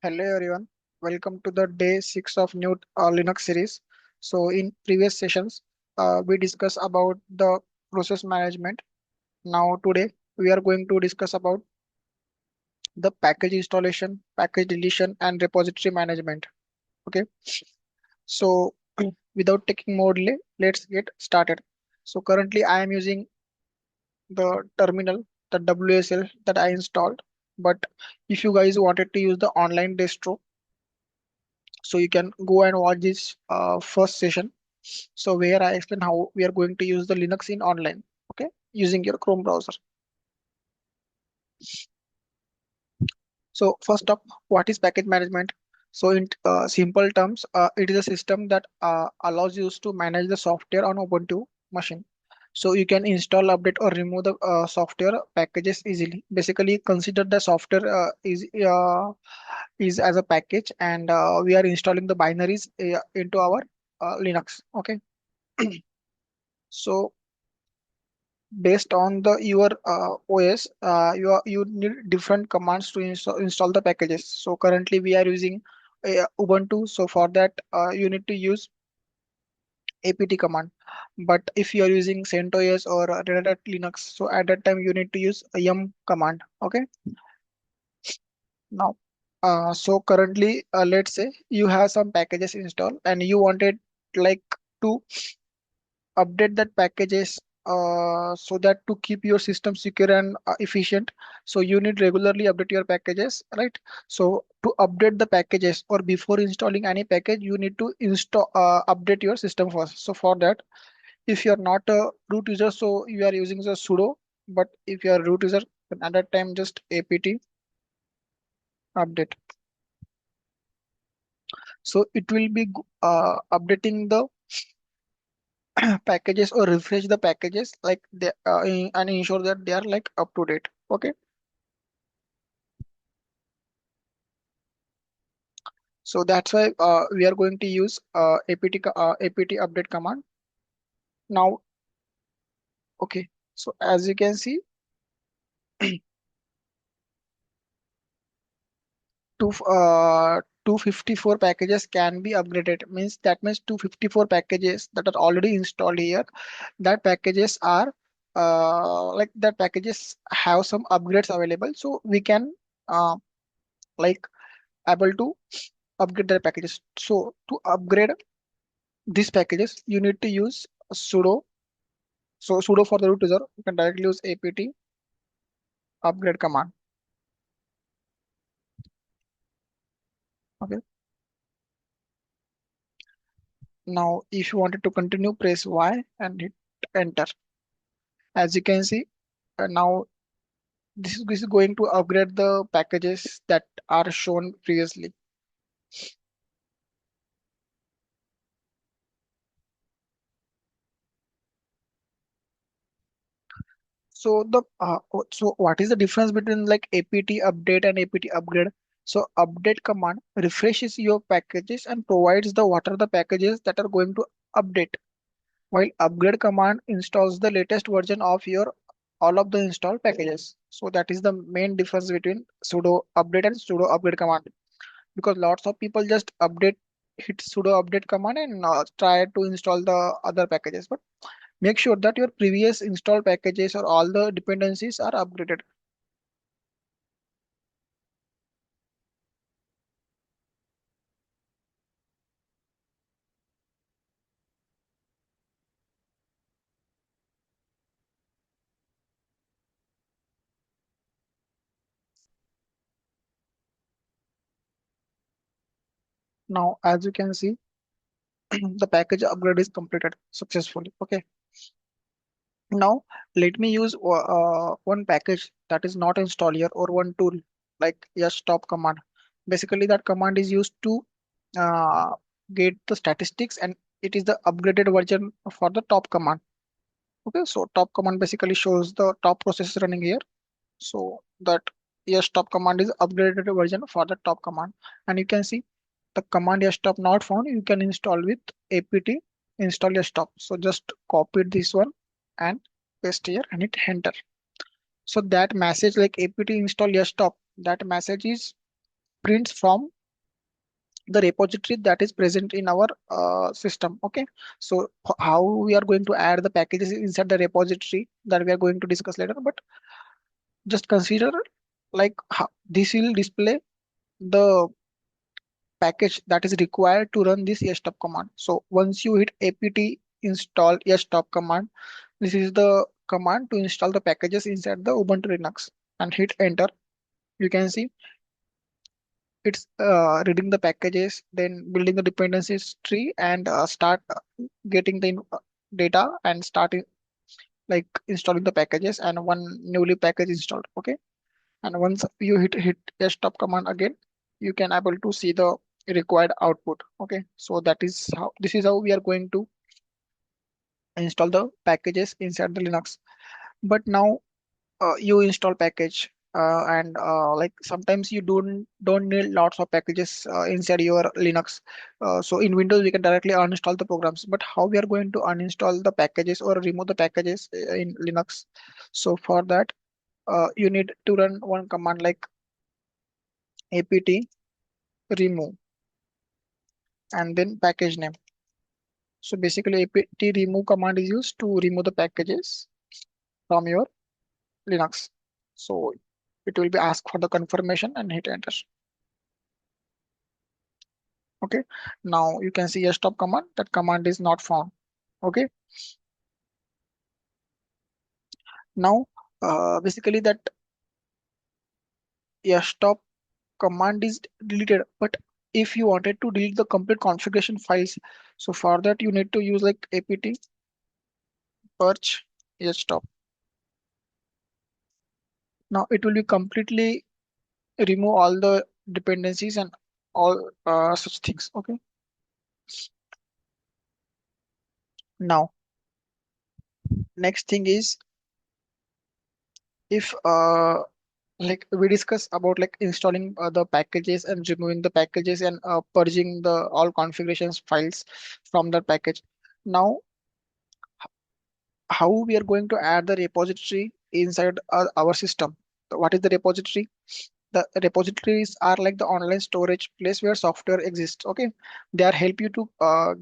Hello everyone, welcome to the day 6 of new Linux series. So in previous sessions, we discussed about the process management. Now today we are going to discuss about the package installation, package deletion and repository management. Okay, so without taking more delay, let's get started. So currently I am using the terminal, the WSL that I installed. But if you guys wanted to use the online distro, so you can go and watch this first session, so where I explain how we are going to use the Linux in online, okay, using your Chrome browser. So first up, what is package management? So in simple terms, it is a system that allows you to manage the software on Ubuntu machine. So you can install, update, or remove the software packages easily. Basically, consider the software is as a package, and we are installing the binaries into our Linux. Okay, so based on the your OS, you need different commands to install the packages. So currently we are using Ubuntu. So for that, you need to use apt command. But if you are using CentOS or Red Hat Linux, so at that time you need to use a yum command. Okay. Now, so currently, let's say you have some packages installed and you wanted like to update that packages so that to keep your system secure and efficient, so you need regularly update your packages, right? So to update the packages or before installing any package, you need to install update your system first. So for that, if you are not a root user, so you are using the sudo. But if you are root user, then at that time just apt update. So it will be updating the packages or refresh the packages like they and ensure that they are like up to date. Okay, so that's why we are going to use apt update command now. Okay, so as you can see, two 254 packages can be upgraded. Means that means 254 packages that are already installed here, that packages are like that packages have some upgrades available, so we can like able to upgrade their packages. So to upgrade these packages, you need to use sudo. So sudo for the root user, you can directly use apt upgrade command. Okay. Now, if you wanted to continue, press Y and hit enter. As you can see, now this is going to upgrade the packages that are shown previously. So what is the difference between like apt update and apt upgrade? So update command refreshes your packages and provides the what are the packages that are going to update, while upgrade command installs the latest version of your all of the installed packages. So that is the main difference between sudo update and sudo upgrade command, because lots of people just update hit sudo update command and try to install the other packages, but make sure that your previous installed packages or all the dependencies are upgraded. Now as you can see, the package upgrade is completed successfully. Okay, now let me use one package that is not installed here, or one tool like stop command. Basically that command is used to uh, get the statistics, and it is the upgraded version for the top command. Okay, so top command basically shows the top process running here. So that stop command is upgraded version for the top command, and you can see the command stop not found. You can install with apt install stop. So just copy this one and paste here and hit enter. So that message like apt install stop, that message is prints from the repository that is present in our system. Okay, so how we are going to add the packages inside the repository, that we are going to discuss later, but just consider like how this will display the package that is required to run this stop command. So once you hit apt install stop command, this is the command to install the packages inside the Ubuntu Linux, and hit enter. You can see it's reading the packages, then building the dependencies tree, and start getting the data and starting like installing the packages, and one newly package installed. Okay, and once you hit stop command again, you can able to see the required output. Okay, so that is how this is how we are going to install the packages inside the Linux. But now you install package, and like sometimes you don't need lots of packages inside your Linux. So in Windows we can directly uninstall the programs, but how we are going to uninstall the packages or remove the packages in Linux? So for that, you need to run one command like apt remove and then package name. So basically apt remove command is used to remove the packages from your Linux. So it will be asked for the confirmation and hit enter. Okay, now you can see a stop command, that command is not found. Okay, now basically that stop command is deleted, but if you wanted to delete the complete configuration files, so for that you need to use like apt purge stop. Now it will be completely remove all the dependencies and all such things. Okay, now next thing is, if like we discuss about like installing the packages and removing the packages and purging the all configurations files from the package. Now how we are going to add the repository inside our system? What is the repository? The repositories are like the online storage place where software exists. Okay, they are help you to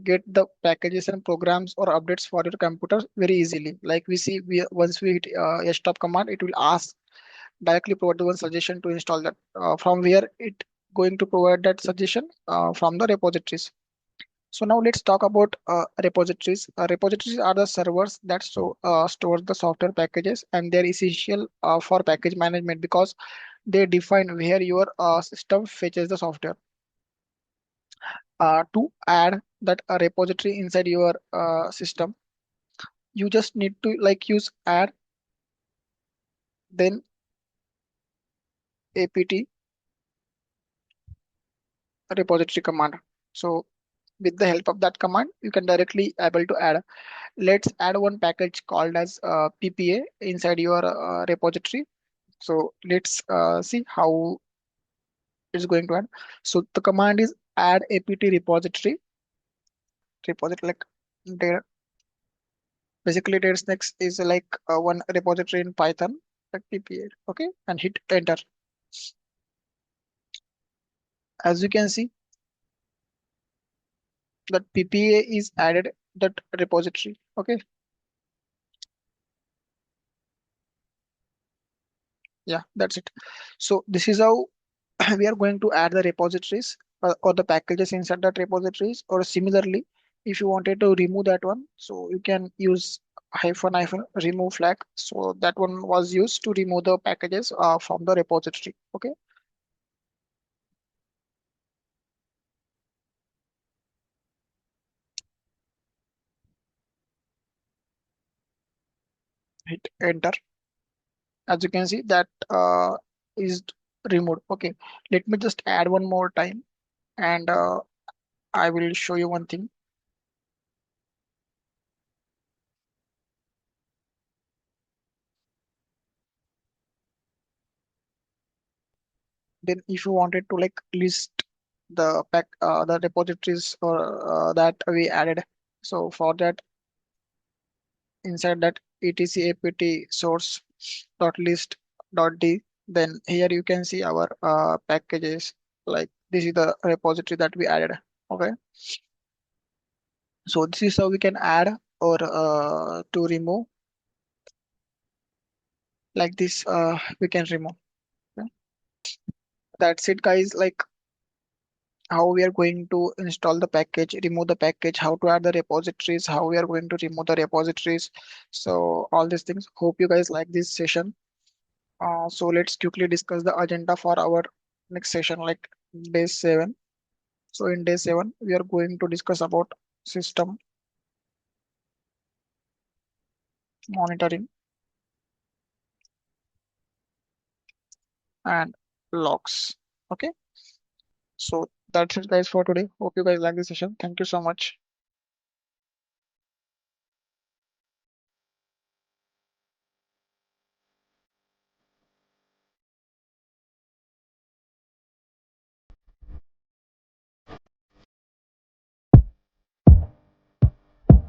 get the packages and programs or updates for your computer very easily. Like we see, once we hit a stop command, it will ask directly provide the one suggestion to install that, from where it going to provide that suggestion from the repositories. So now let's talk about repositories. Repositories are the servers that store the software packages, and they're essential for package management because they define where your system fetches the software. To add that repository inside your system, you just need to like use add, then apt repository command. So with the help of that command, you can directly able to add. Let's add one package called as ppa inside your repository. So let's see how it's going to add. So the command is add apt repository like there. Basically there's next is like one repository in Python like ppa. Okay, and hit enter. As you can see that ppa is added that repository. Okay, yeah, that's it. So this is how we are going to add the repositories or the packages inside that repositories. Or similarly, if you wanted to remove that one, so you can use hyphen remove flag. So that one was used to remove the packages from the repository. Okay, hit enter. As you can see that is removed. Okay, let me just add one more time, and I will show you one thing. Then if you wanted to like list the repositories or that we added, so for that, inside that etc apt source dot list dot d, then here you can see our packages like this is the repository that we added. Okay, so this is how we can add or to remove, like this we can remove. Okay? That's it guys, like how we are going to install the package, remove the package, how to add the repositories, how we are going to remove the repositories. So all these things, hope you guys like this session. So let's quickly discuss the agenda for our next session, like day 7. So in day 7 we are going to discuss about system monitoring and logs. Okay, so that's it guys for today. Hope you guys like this session. Thank you so much.